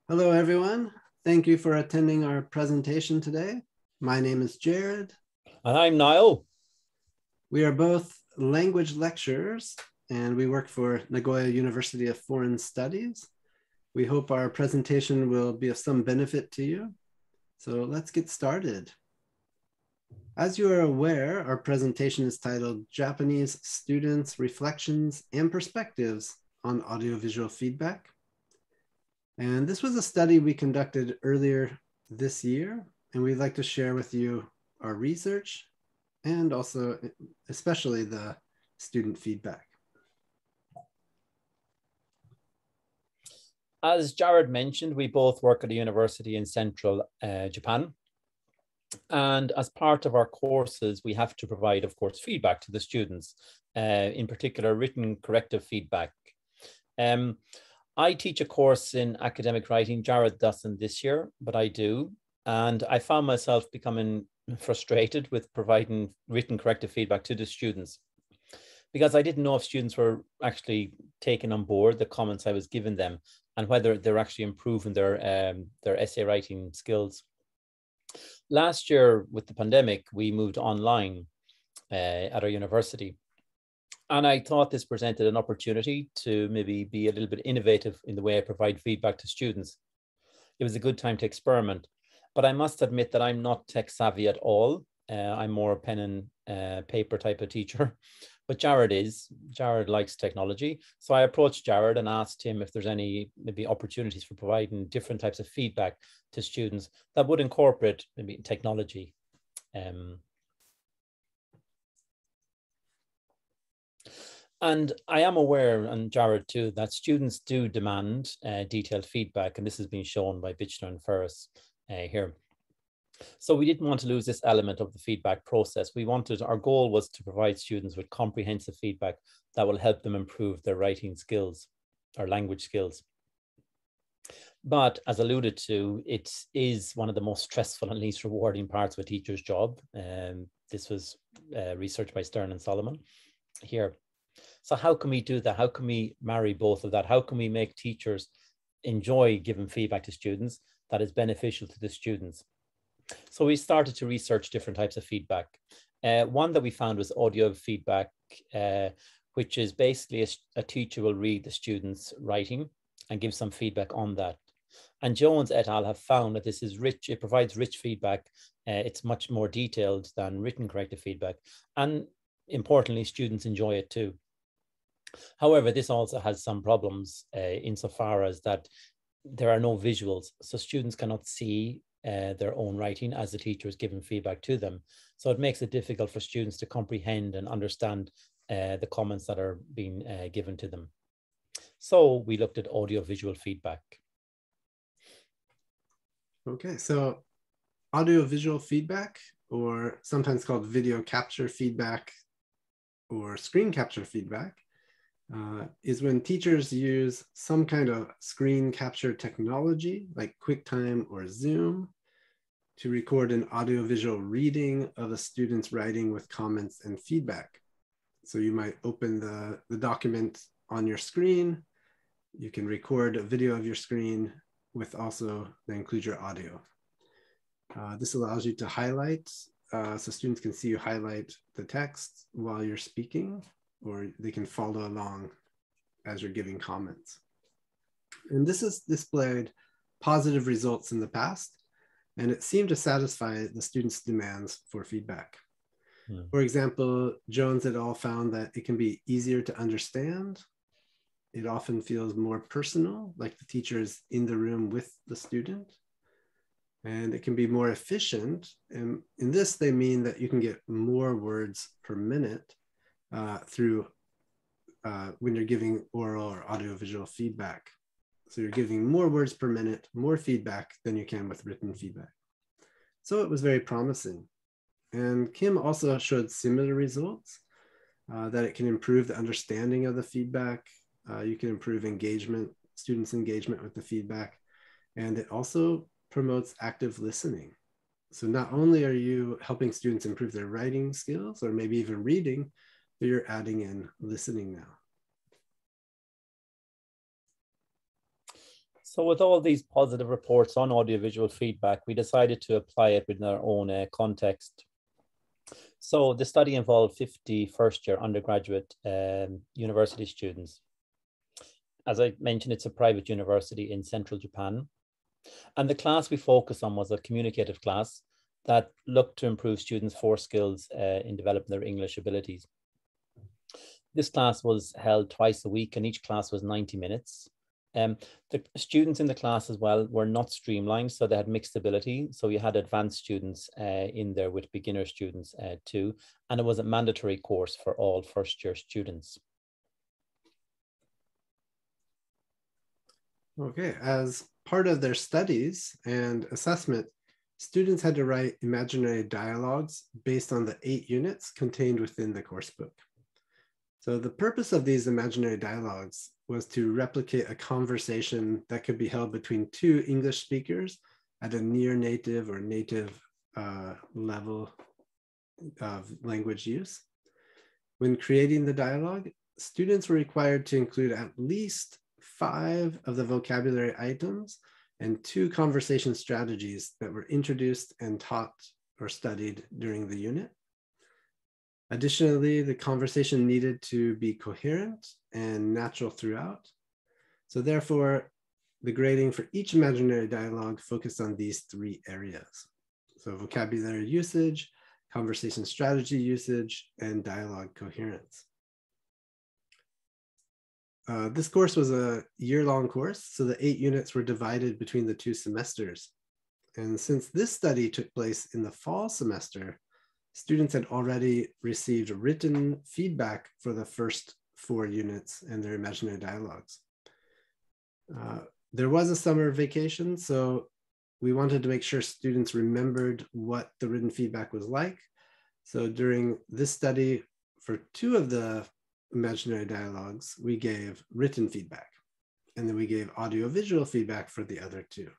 Hello, everyone. Thank you for attending our presentation today. My name is Jared. And I'm Niall. We are both language lecturers, and we work for Nagoya University of Foreign Studies. We hope our presentation will be of some benefit to you. So let's get started. As you are aware, our presentation is titled Japanese Students' Reflections and Perspectives on Audiovisual Feedback. And this was a study we conducted earlier this year, and we'd like to share with you our research and also especially the student feedback. As Jared mentioned, we both work at a university in central Japan. And as part of our courses, we have to provide, of course, feedback to the students, in particular written corrective feedback. I teach a course in academic writing. Jared doesn't this year, but I do. And I found myself becoming frustrated with providing written corrective feedback to the students because I didn't know if students were actually taking on board the comments I was giving them and whether they're actually improving their essay writing skills. Last year with the pandemic, we moved online at our university. And I thought this presented an opportunity to maybe be a little bit innovative in the way I provide feedback to students. It was a good time to experiment, but I must admit that I'm not tech savvy at all. I'm more a pen and paper type of teacher, but Jared is. Jared likes technology. So I approached Jared and asked him if there's any maybe opportunities for providing different types of feedback to students that would incorporate maybe technology. And I am aware, and Jared too, that students do demand detailed feedback, and this has been shown by Bichner and Ferris here. So we didn't want to lose this element of the feedback process. Our goal was to provide students with comprehensive feedback that will help them improve their writing skills or language skills. But as alluded to, it is one of the most stressful and least rewarding parts of a teacher's job. This was research by Stern and Solomon here. So how can we do that? How can we marry both of that? How can we make teachers enjoy giving feedback to students that is beneficial to the students? So we started to research different types of feedback. One that we found was audio feedback, which is basically a teacher will read the student's writing and give some feedback on that. And Jones et al. Have found that this is rich, it provides rich feedback. It's much more detailed than written corrective feedback. And importantly, students enjoy it too. However, this also has some problems insofar as that there are no visuals. So students cannot see their own writing as the teacher is giving feedback to them. So it makes it difficult for students to comprehend and understand the comments that are being given to them. So we looked at audio-visual feedback. Okay, so audio-visual feedback, or sometimes called video capture feedback or screen capture feedback, is when teachers use some kind of screen capture technology like QuickTime or Zoom to record an audiovisual reading of a student's writing with comments and feedback. So you might open the document on your screen. You can record a video of your screen with also then include your audio. This allows you to highlight, so students can see you highlight the text while you're speaking, or they can follow along as you're giving comments. And this has displayed positive results in the past, and it seemed to satisfy the students' demands for feedback. For example, Jones et al. Found that it can be easier to understand. It often feels more personal, like the teacher is in the room with the student. And it can be more efficient. And in this, they mean that you can get more words per minute through when you're giving oral or audiovisual feedback. So you're giving more words per minute, more feedback than you can with written feedback. So it was very promising. And Kim also showed similar results, that it can improve the understanding of the feedback. You can improve engagement, students' engagement with the feedback. And it also promotes active listening. So not only are you helping students improve their writing skills or maybe even reading, but you're adding in listening now. So with all these positive reports on audiovisual feedback, we decided to apply it within our own context. So the study involved 50 first-year undergraduate university students. As I mentioned, it's a private university in central Japan. And the class we focused on was a communicative class that looked to improve students' 4 skills in developing their English abilities. This class was held twice a week, and each class was 90 minutes. The students in the class as well were not streamlined, so they had mixed ability. So you had advanced students in there with beginner students too, and it was a mandatory course for all first-year students. Okay, as part of their studies and assessment, students had to write imaginary dialogues based on the 8 units contained within the course book. So the purpose of these imaginary dialogues was to replicate a conversation that could be held between 2 English speakers at a near native or native level of language use. When creating the dialogue, students were required to include at least 5 of the vocabulary items and 2 conversation strategies that were introduced and taught or studied during the unit. Additionally, the conversation needed to be coherent and natural throughout. So therefore, the grading for each imaginary dialogue focused on these 3 areas. So vocabulary usage, conversation strategy usage, and dialogue coherence. This course was a year-long course, so the 8 units were divided between the 2 semesters. And since this study took place in the fall semester, students had already received written feedback for the first 4 units and their imaginary dialogues. There was a summer vacation, so we wanted to make sure students remembered what the written feedback was like. So during this study, for 2 of the imaginary dialogues, we gave written feedback, and then we gave audio-visual feedback for the other 2.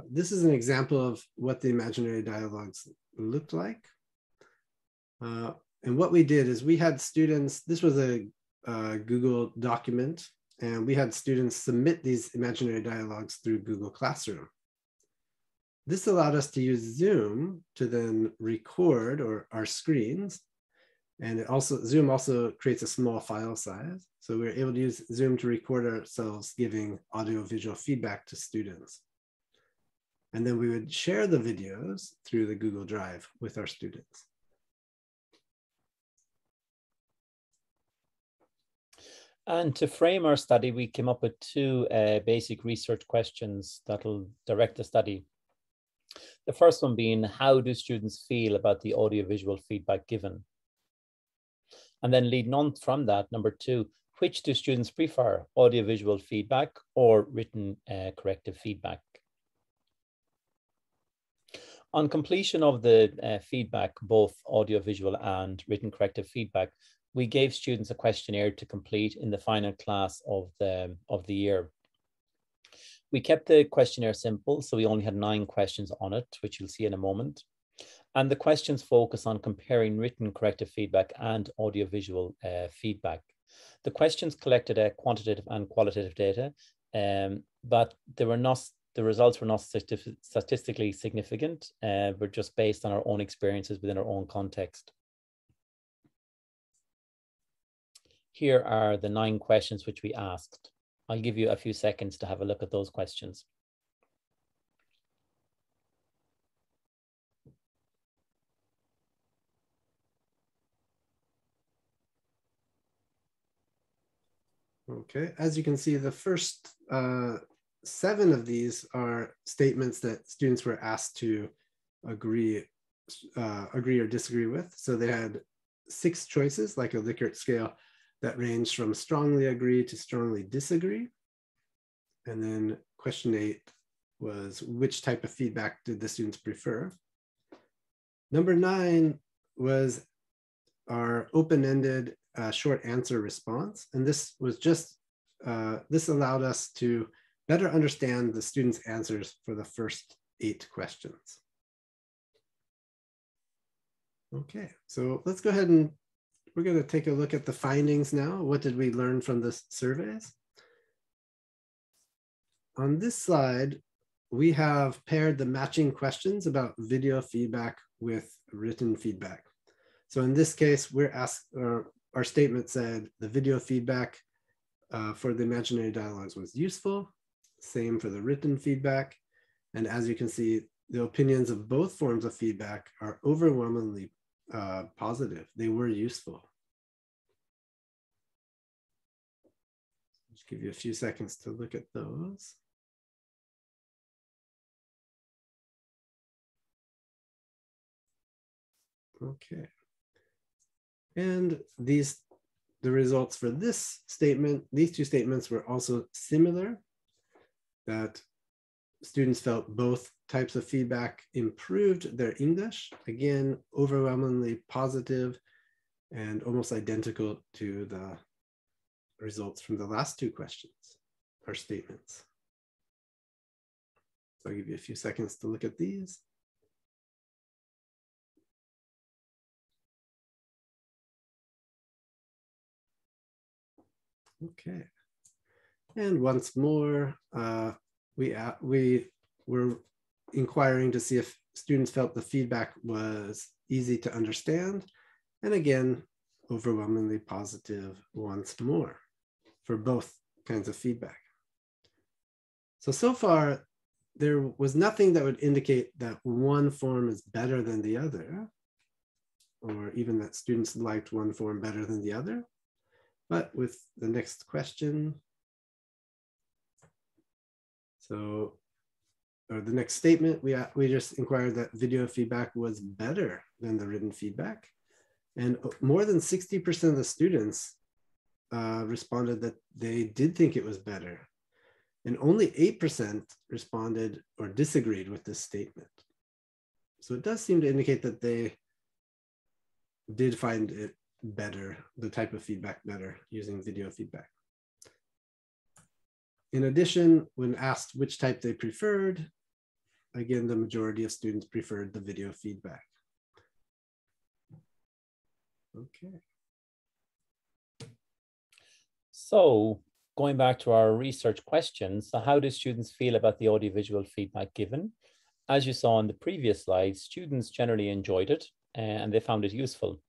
This is an example of what the imaginary dialogues looked like. And what we did is we had students, this was a Google document, and we had students submit these imaginary dialogues through Google Classroom. This allowed us to use Zoom to then record our screens. And Zoom also creates a small file size. So we were able to use Zoom to record ourselves giving audio-visual feedback to students. And then we would share the videos through the Google Drive with our students. And to frame our study, we came up with 2 basic research questions that'll direct the study. The first one being, how do students feel about the audiovisual feedback given? And then leading on from that, number 2, which do students prefer, audiovisual feedback or written corrective feedback? On completion of the feedback, both audiovisual and written corrective feedback, we gave students a questionnaire to complete in the final class of the year. We kept the questionnaire simple, so we only had 9 questions on it, which you'll see in a moment. And the questions focus on comparing written corrective feedback and audiovisual feedback. The questions collected quantitative and qualitative data, but the results were not statistically significant, but just based on our own experiences within our own context. Here are the 9 questions which we asked. I'll give you a few seconds to have a look at those questions. Okay, as you can see, the first 7 of these are statements that students were asked to agree or disagree with. So they had 6 choices, like a Likert scale, that ranged from strongly agree to strongly disagree. And then question 8 was, which type of feedback did the students prefer? Number 9 was our open-ended short answer response. And this was just, this allowed us to better understand the students' answers for the first 8 questions. Okay, so let's go ahead and we're going to take a look at the findings now. What did we learn from the surveys? On this slide, we have paired the matching questions about video feedback with written feedback. So in this case, we're asked, or our statement said the video feedback for the imaginary dialogues was useful. Same for the written feedback. And as you can see, the opinions of both forms of feedback are overwhelmingly positive. They were useful. Just give you a few seconds to look at those. Okay. And the results for this statement, these two statements were also similar, that students felt both types of feedback improved their English. Again, overwhelmingly positive and almost identical to the results from the last two questions or statements. So I'll give you a few seconds to look at these. Okay. And once more, we were inquiring to see if students felt the feedback was easy to understand. And again, overwhelmingly positive once more for both kinds of feedback. So far, there was nothing that would indicate that one form is better than the other, or even that students liked one form better than the other. But with the next question, or the next statement, we just inquired that video feedback was better than the written feedback. And more than 60% of the students responded that they did think it was better. And only 8% responded or disagreed with this statement. So it does seem to indicate that they did find it better, the type of feedback better using video feedback. In addition, when asked which type they preferred, again, the majority of students preferred the video feedback. Okay. So going back to our research questions, so how do students feel about the audiovisual feedback given? As you saw in the previous slide, students generally enjoyed it and they found it useful,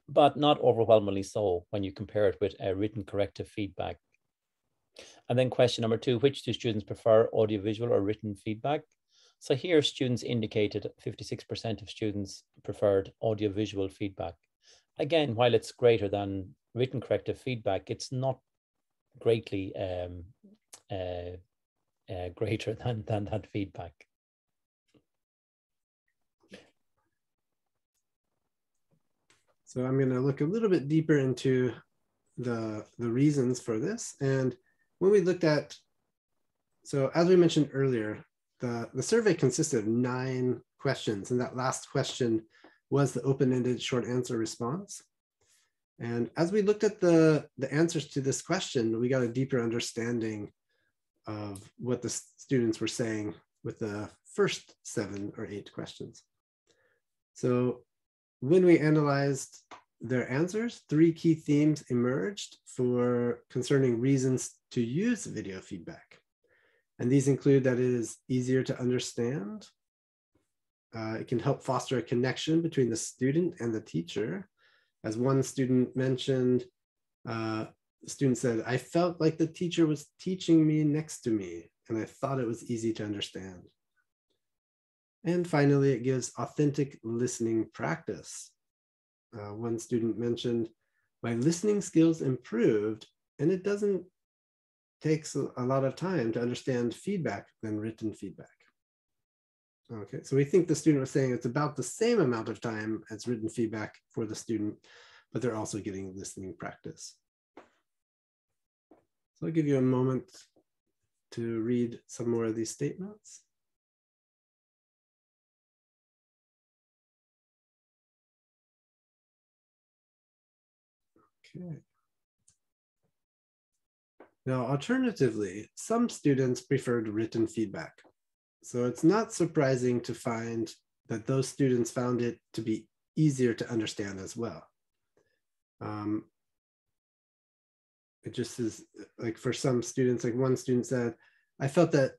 but not overwhelmingly so when you compare it with written corrective feedback. And then question number 2, which do students prefer, audiovisual or written feedback? So here students indicated 56% of students preferred audiovisual feedback. Again, while it's greater than written corrective feedback, it's not greatly greater than that feedback. So I'm going to look a little bit deeper into the reasons for this. And when we looked at, so as we mentioned earlier, the survey consisted of 9 questions, and that last question was the open-ended short answer response. And as we looked at the answers to this question, we got a deeper understanding of what the students were saying with the first 7 or 8 questions. So when we analyzed their answers, 3 key themes emerged concerning reasons to use video feedback. And these include that it is easier to understand. It can help foster a connection between the student and the teacher. As one student mentioned, the student said, "I felt like the teacher was teaching me next to me, and I thought it was easy to understand." And finally, it gives authentic listening practice. One student mentioned, "My listening skills improved, and it doesn't take a lot of time to understand feedback than written feedback." Okay, so we think the student was saying it's about the same amount of time as written feedback for the student, but they're also getting listening practice. So I'll give you a moment to read some more of these statements. Okay. Now, alternatively, some students preferred written feedback. So it's not surprising to find that those students found it to be easier to understand as well. It just is like for some students, like one student said, I felt that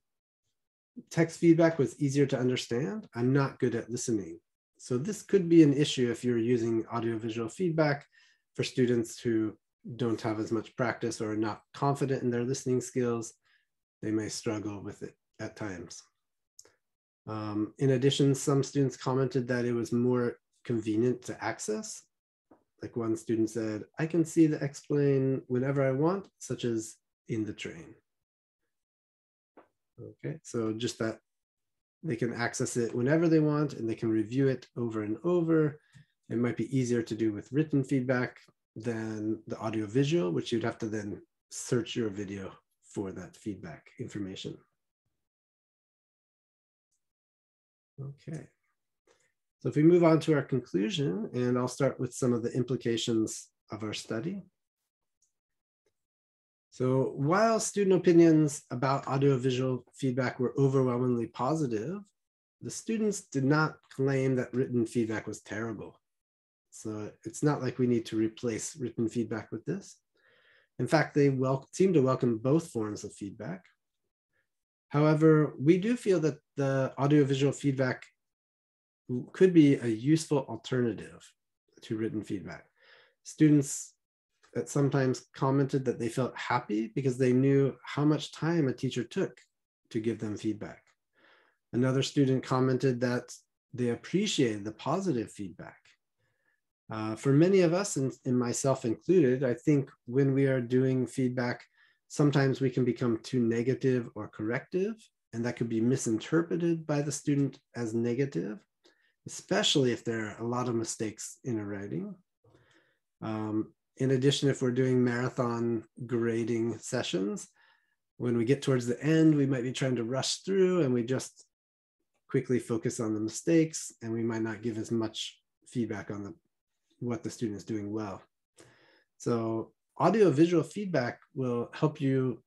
text feedback was easier to understand. I'm not good at listening. So this could be an issue if you're using audiovisual feedback for students who don't have as much practice or are not confident in their listening skills. They may struggle with it at times. In addition, some students commented that it was more convenient to access. Like one student said, I can see the explain whenever I want, such as in the train. Okay, so just that they can access it whenever they want and they can review it over and over. It might be easier to do with written feedback than the audiovisual, which you'd have to then search your video for that feedback information. Okay. So if we move on to our conclusion, and I'll start with some of the implications of our study. So while student opinions about audiovisual feedback were overwhelmingly positive, the students did not claim that written feedback was terrible. So it's not like we need to replace written feedback with this. In fact, they seem to welcome both forms of feedback. However, we do feel that the audiovisual feedback could be a useful alternative to written feedback. Students sometimes commented that they felt happy because they knew how much time a teacher took to give them feedback. Another student commented that they appreciated the positive feedback. For many of us, and myself included, I think when we are doing feedback, sometimes we can become too negative or corrective, and that could be misinterpreted by the student as negative, especially if there are a lot of mistakes in a writing. In addition, if we're doing marathon grading sessions, when we get towards the end, we might be trying to rush through and we just quickly focus on the mistakes, and we might not give as much feedback on what the student is doing well. So audiovisual feedback will help you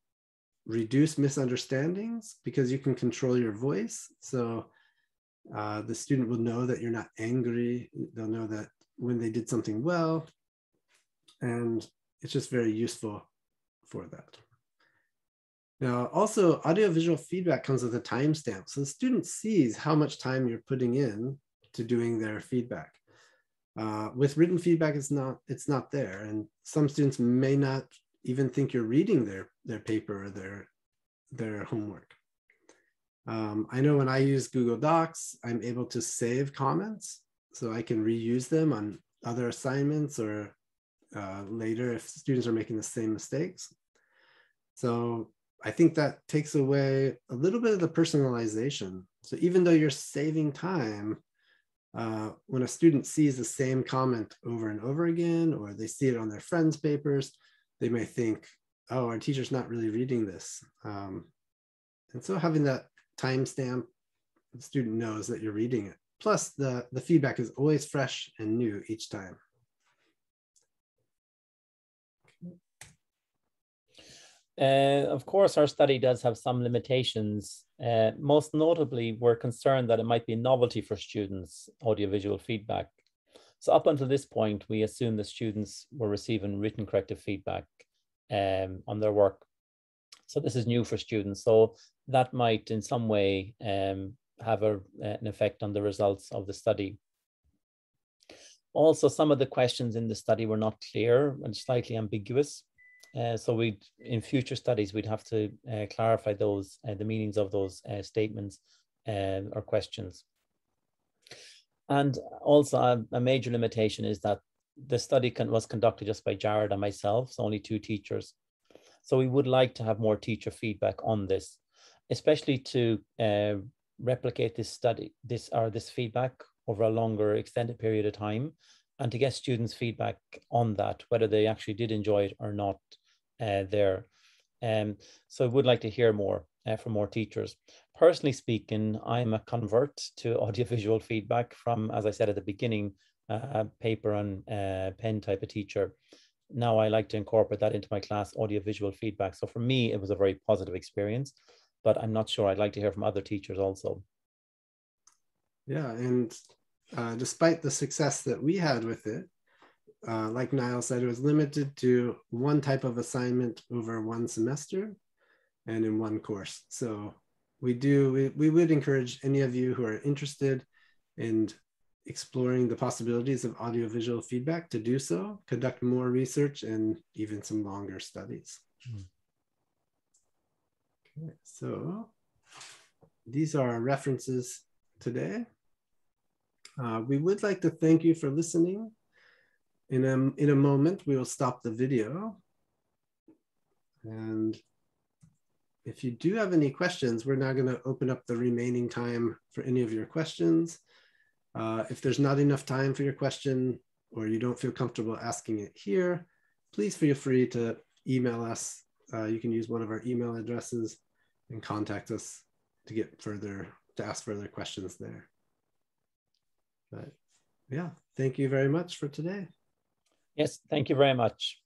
reduce misunderstandings because you can control your voice. So the student will know that you're not angry. They'll know that when they did something well, and it's just very useful for that. Now, also audiovisual feedback comes with a timestamp. So the student sees how much time you're putting in to doing their feedback. With written feedback, it's not there. And some students may not even think you're reading their paper or their homework. I know when I use Google Docs, I'm able to save comments so I can reuse them on other assignments or later if students are making the same mistakes. So I think that takes away a little bit of the personalization. So even though you're saving time, when a student sees the same comment over and over again, or they see it on their friends' papers, they may think, oh, our teacher's not really reading this. And so having that timestamp, the student knows that you're reading it. Plus the feedback is always fresh and new each time. Of course, our study does have some limitations. Most notably, we're concerned that it might be a novelty for students, audiovisual feedback. So up until this point, we assumed the students were receiving written corrective feedback on their work. So this is new for students. So that might in some way have an effect on the results of the study. Also, some of the questions in the study were not clear and slightly ambiguous. So in future studies, we'd have to clarify those, the meanings of those statements or questions. And also a major limitation is that the study was conducted just by Jared and myself, so only 2 teachers. So we would like to have more teacher feedback on this, especially to replicate this feedback over a longer extended period of time, and to get students' feedback on that, whether they actually did enjoy it or not there. So I would like to hear more from more teachers. Personally speaking, I'm a convert to audiovisual feedback from, as I said at the beginning, a paper and pen type of teacher. Now I like to incorporate that into my class, audiovisual feedback. So for me, it was a very positive experience, but I'm not sure. I'd like to hear from other teachers also. Yeah, and despite the success that we had with it, like Niall said, it was limited to one type of assignment over one semester and in one course. So we would encourage any of you who are interested in exploring the possibilities of audiovisual feedback to do so, conduct more research and even some longer studies. Okay, so these are our references today. We would like to thank you for listening. In a moment, we will stop the video. And if you do have any questions, we're now going to open up the remaining time for any of your questions. If there's not enough time for your question or you don't feel comfortable asking it here, please feel free to email us. You can use one of our email addresses and contact us to ask further questions there. But yeah, thank you very much for today. Yes, thank you very much.